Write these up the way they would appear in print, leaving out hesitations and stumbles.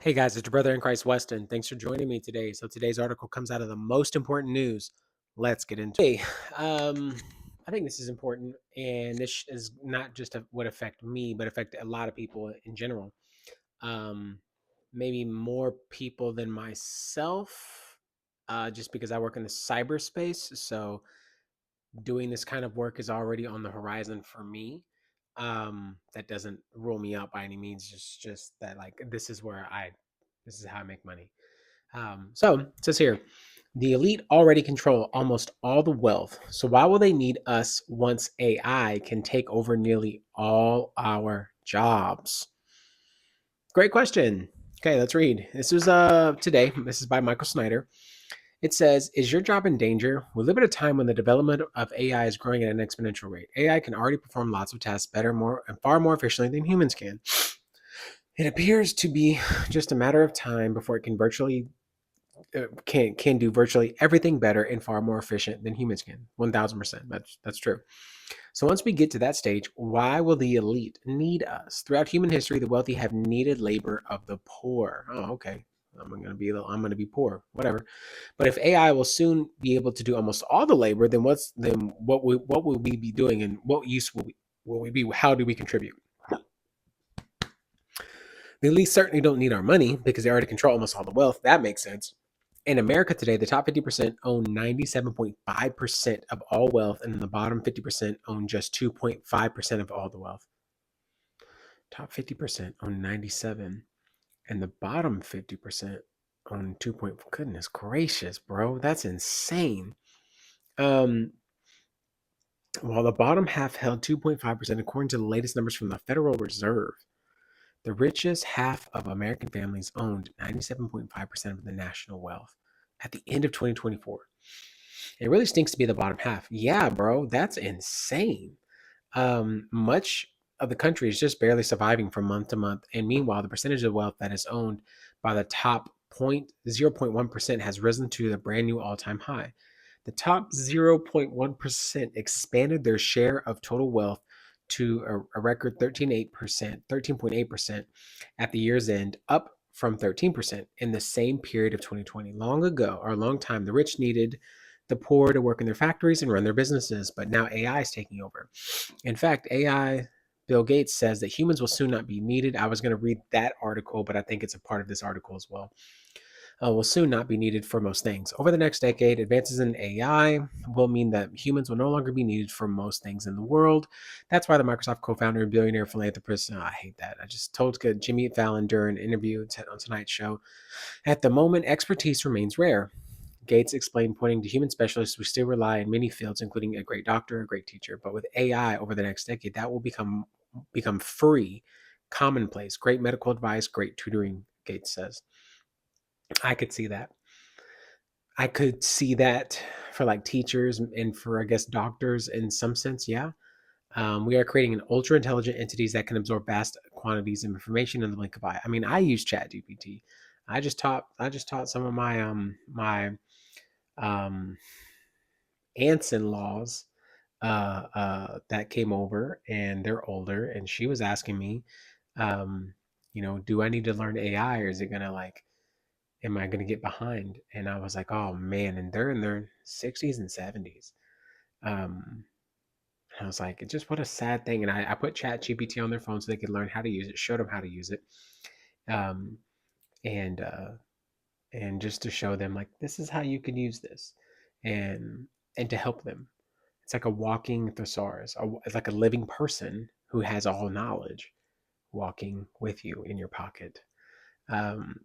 Hey guys, it's your brother in Christ, Weston. Thanks for joining me today. So today's article comes out of the most important news. Let's get into it. Hey, I think this is important, and this is not just would affect me, but affect a lot of people in general. Um, Maybe more people than myself, just because I work in the cyberspace. So doing this kind of work is already on the horizon for me. That doesn't rule me out by any means. Just that like this is how I make money. So it says here, the elite already control almost all the wealth. So why will they need us once AI can take over nearly all our jobs? Great question. Okay, let's read. This is today. This is by Michael Snyder. It says, is your job in danger? We live at a time when the development of AI is growing at an exponential rate. AI can already perform lots of tasks better, more and far more efficiently than humans can. It appears to be just a matter of time before it can virtually can do virtually everything better and far more efficient than humans can. 1000%. That's true. So once we get to that stage, why will the elite need us? Throughout human history, the wealthy have needed labor of the poor. Oh, okay. I'm gonna be poor, whatever. But if AI will soon be able to do almost all the labor, then what will we be doing, and what use will we be? How do we contribute? The elite certainly don't need our money because they already control almost all the wealth. That makes sense. In America today, the top 50% own 97.5% of all wealth, and the bottom 50% own just 2.5% of all the wealth. Top 50% own 97, and the bottom 50% own 2. Goodness gracious, bro, that's insane. Um, while the bottom half held 2.5%, according to the latest numbers from the Federal Reserve. The richest half of American families owned 97.5% of the national wealth at the end of 2024. It really stinks to be the bottom half. Yeah, bro, that's insane. Much of the country is just barely surviving from month to month. And meanwhile, the percentage of wealth that is owned by the top 0.1% has risen to the brand new all time high. The top 0.1% expanded their share of total wealth to a record 13.8% at the year's end, up from 13% in the same period of 2020. Long ago, or a long time, the rich needed the poor to work in their factories and run their businesses, but now AI is taking over. In fact, AI, Bill Gates says that humans will soon not be needed. I was going to read that article, but I think it's a part of this article as well. Will soon not be needed for most things. Over the next decade, advances in AI will mean that humans will no longer be needed for most things in the world. That's why the Microsoft co-founder and billionaire philanthropist, I hate that. I just told Jimmy Fallon during an interview on Tonight's show, at the moment, expertise remains rare. Gates explained, pointing to human specialists, we still rely in many fields, including a great doctor, a great teacher. But with AI over the next decade, that will become free, commonplace. Great medical advice, great tutoring, Gates says. I could see that. I could see that for like teachers and for, I guess, doctors in some sense. Yeah. We are creating an ultra intelligent entities that can absorb vast quantities of information in the blink of an eye. I mean, I use Chat GPT. I just taught some of my um, aunts in laws that came over, and they're older, and she was asking me, um, do I need to learn AI, or is it gonna like am I gonna get behind? And I was like, oh man, and they're in their 60s and 70s. Um, I was like, it's just what a sad thing. And I put Chat GPT on their phone so they could learn how to use it, showed them how to use it. Um, and just to show them like this is how you can use this, and to help them. It's like a walking thesaurus. It's like a living person who has all knowledge walking with you in your pocket. Um,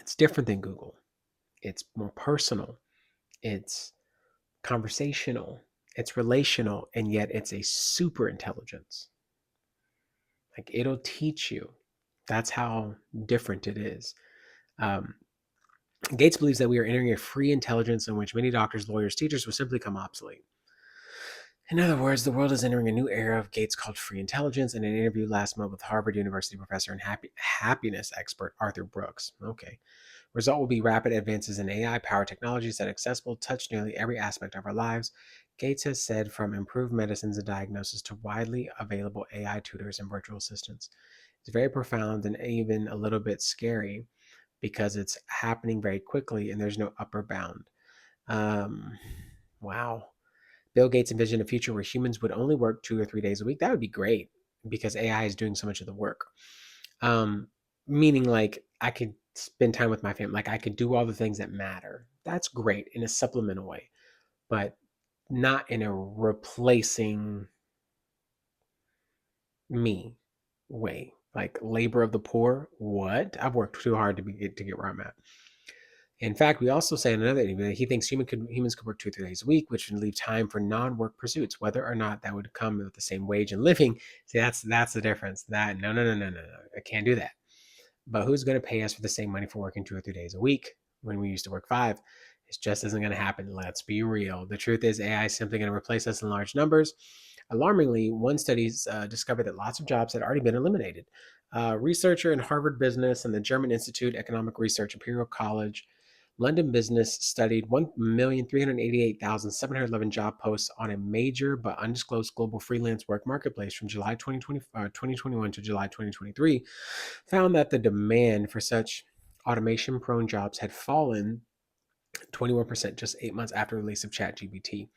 it's different than Google. It's more personal. It's conversational. It's relational, and yet it's a super intelligence. Like it'll teach you. That's how different it is. Um, Gates believes that we are entering a free intelligence in which many doctors, lawyers, teachers will simply become obsolete. In other words, the world is entering a new era of Gates called free intelligence. In an interview last month with Harvard University professor and happiness expert Arthur Brooks. Okay. Result will be rapid advances in AI powered technologies that are accessible, touch nearly every aspect of our lives. Gates has said, from improved medicines and diagnosis to widely available AI tutors and virtual assistants. It's very profound and even a little bit scary. because it's happening very quickly and there's no upper bound. Um, wow. Bill Gates envisioned a future where humans would only work 2 or 3 days a week. That would be great because AI is doing so much of the work. Um, Meaning like I could spend time with my family, like I could do all the things that matter. That's great in a supplemental way, but not in a replacing me way. Like labor of the poor. What? I've worked too hard to get where I'm at. In fact, we also say in another interview that he thinks humans could work 2 or 3 days a week, which would leave time for non-work pursuits, whether or not that would come with the same wage and living. See, that's the difference. That no, I can't do that. But who's going to pay us for the same money for working 2 or 3 days a week when we used to work five? It just isn't going to happen. Let's be real. The truth is, AI is simply going to replace us in large numbers. Alarmingly, one study discovered that lots of jobs had already been eliminated. Researcher in Harvard Business and the German Institute Economic Research, Imperial College, London Business studied 1,388,711 job posts on a major but undisclosed global freelance work marketplace from July 2021 to July 2023, found that the demand for such automation prone jobs had fallen 21% just 8 months after the release of ChatGPT.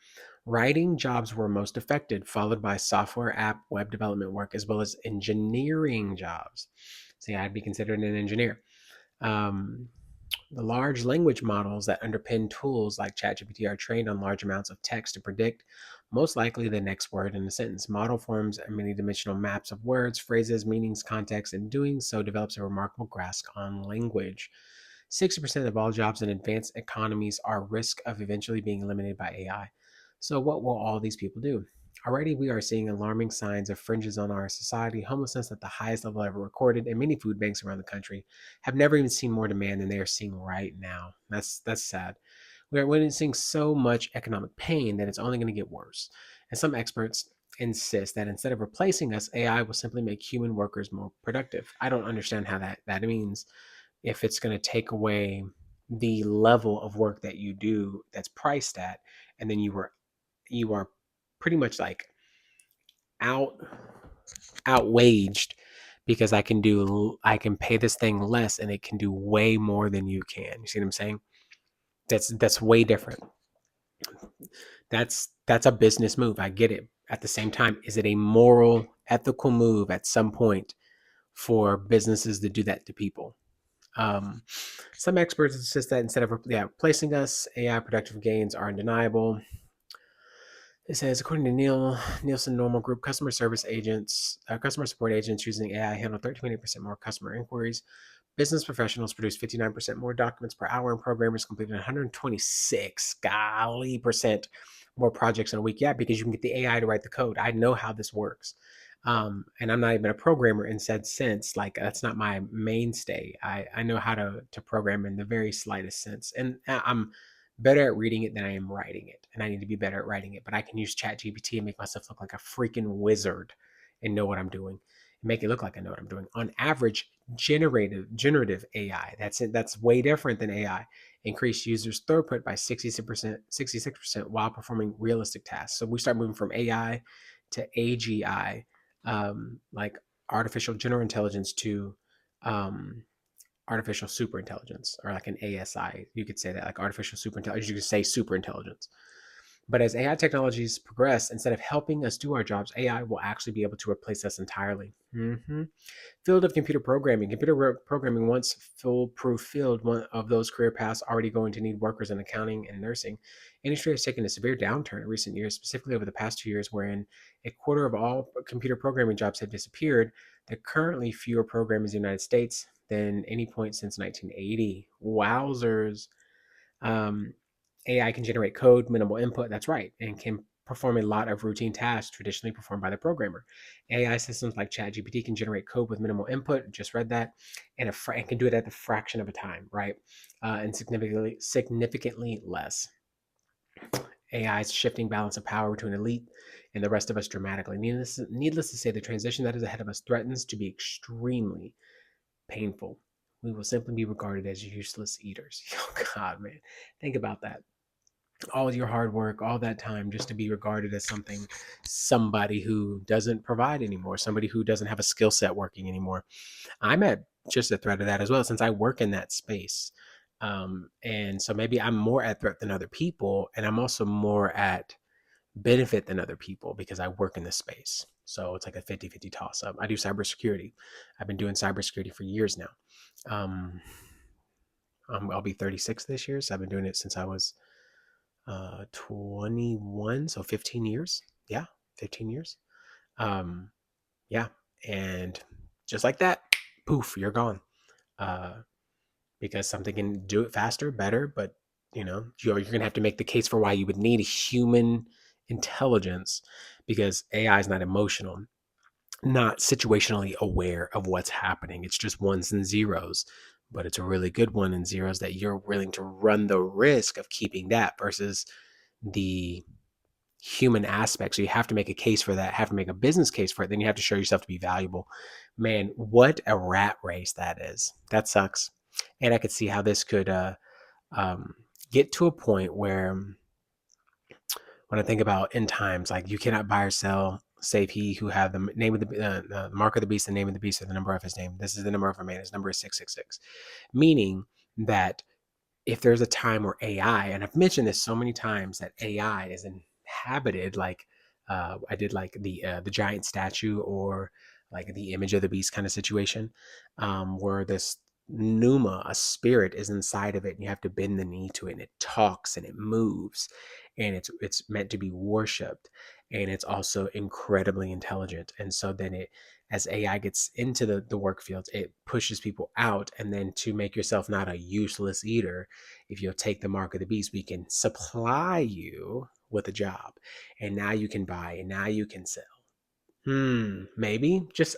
Writing jobs were most affected, followed by software app web development work, as well as engineering jobs. See, I'd be considered an engineer. Um, the large language models that underpin tools like ChatGPT are trained on large amounts of text to predict most likely the next word in a sentence. Model forms many dimensional maps of words, phrases, meanings, context, and doing so develops a remarkable grasp on language. 60% of all jobs in advanced economies are risk of eventually being eliminated by AI. So, what will all these people do? Already, we are seeing alarming signs of fringes on our society, homelessness at the highest level ever recorded, and many food banks around the country have never even seen more demand than they are seeing right now. That's sad. We're witnessing so much economic pain that it's only going to get worse. And some experts insist that instead of replacing us, AI will simply make human workers more productive. I don't understand how that means if it's going to take away the level of work that you do that's priced at, and then you are pretty much like out outwaged because I can pay this thing less and it can do way more than you can. You see what I'm saying? That's way different. That's a business move. I get it. At the same time, is it a moral, ethical move at some point for businesses to do that to people? Um, some experts insist that instead of replacing us, AI productive gains are undeniable. It says, according to Nielsen Normal Group, customer support agents using AI handle 13.8% more customer inquiries. Business professionals produce 59% more documents per hour, and programmers completed 126 percent more projects in a week. Yeah, because you can get the AI to write the code. I know how this works. And I'm not even a programmer in said sense. Like that's not my mainstay. I know how to program in the very slightest sense. And I'm better at reading it than I am writing it. And I need to be better at writing it. But I can use ChatGPT and make myself look like a freaking wizard and know what I'm doing. And make it look like I know what I'm doing. On average, generative AI, that's it, that's way different than AI. Increase users' throughput by 66% while performing realistic tasks. So we start moving from AI to AGI, like artificial general intelligence, to artificial super intelligence, or like an ASI. You could say that, like artificial super intelligence. You could say super intelligence. But as AI technologies progress, instead of helping us do our jobs, AI will actually be able to replace us entirely. Field of computer programming. Computer programming, once foolproof field, one of those career paths already going to need workers in accounting and nursing. Industry has taken a severe downturn in recent years, specifically over the past 2 years, wherein a quarter of all computer programming jobs have disappeared. There are currently fewer programmers in the United States than any point since 1980. Wowzers. Um, AI can generate code, minimal input, that's right, and can perform a lot of routine tasks traditionally performed by the programmer. AI systems like ChatGPT can generate code with minimal input, just read that, and can do it at the fraction of a time, right? And significantly less. AI's shifting balance of power between elite and the rest of us dramatically. Needless to say, the transition that is ahead of us threatens to be extremely painful. We will simply be regarded as useless eaters. Oh, God, man. Think about that. All your hard work, all that time, just to be regarded as somebody who doesn't provide anymore, somebody who doesn't have a skill set working anymore. I'm at just a threat of that as well, since I work in that space. And so maybe I'm more at threat than other people, and I'm also more at benefit than other people because I work in this space. So it's like a 50-50 toss up. I do cybersecurity. I've been doing cybersecurity for years now. Um, I'll be 36 this year. So I've been doing it since I was 21. So 15 years. Yeah, 15 years. Um, yeah. And just like that, poof, you're gone. Uh, because something can do it faster, better, but you're going to have to make the case for why you would need a human intelligence, because AI is not emotional, not situationally aware of what's happening. It's just ones and zeros, but it's a really good one and zeros that you're willing to run the risk of keeping that versus the human aspect. So you have to make a case for that, have to make a business case for it. Then you have to show yourself to be valuable. Man, what a rat race that is. That sucks. And I could see how this could um, get to a point where, when I think about end times, like you cannot buy or sell save he who have the name of the mark of the beast, the name of the beast, or the number of his name. This is the number of a man. His number is 666, meaning that if there's a time where AI, and I've mentioned this so many times, that AI is inhabited, like I did like the giant statue, or like the image of the beast kind of situation, where this pneuma, a spirit, is inside of it, and you have to bend the knee to it, and it talks and it moves, and it's meant to be worshipped, and it's also incredibly intelligent. And so then as AI gets into the work fields, it pushes people out. And then to make yourself not a useless eater, if you'll take the mark of the beast, we can supply you with a job. And now you can buy, and now you can sell. Maybe just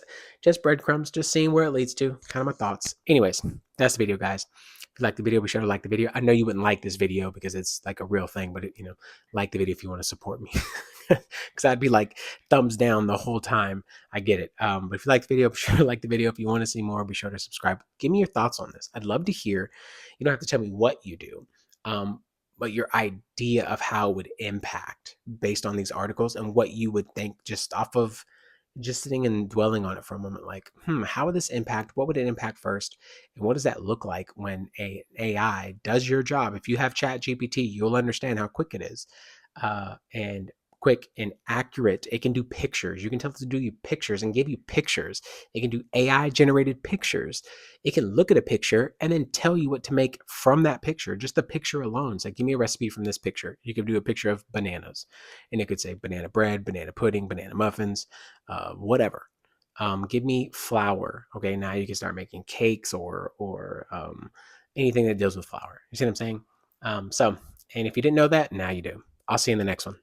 breadcrumbs, just seeing where it leads to. Kind of my thoughts. Anyways, that's the video, guys. If you like the video, be sure to like the video. I know you wouldn't like this video because it's like a real thing, but like the video if you want to support me. Because I'd be like thumbs down the whole time. I get it. But if you like the video, be sure to like the video. If you want to see more, be sure to subscribe. Give me your thoughts on this. I'd love to hear. You don't have to tell me what you do. But your idea of how it would impact based on these articles, and what you would think just off of just sitting and dwelling on it for a moment, like, how would this impact? What would it impact first? And what does that look like when a AI does your job? If you have Chat GPT, you'll understand how quick it is. And quick and accurate. It can do pictures. You can tell it to do you pictures and give you pictures. It can do AI generated pictures. It can look at a picture and then tell you what to make from that picture, just the picture alone. It's like, give me a recipe from this picture. You could do a picture of bananas, and it could say banana bread, banana pudding, banana muffins, whatever. Give me flour. Okay, now you can start making cakes or anything that deals with flour. You see what I'm saying? So, and if you didn't know that, now you do. I'll see you in the next one.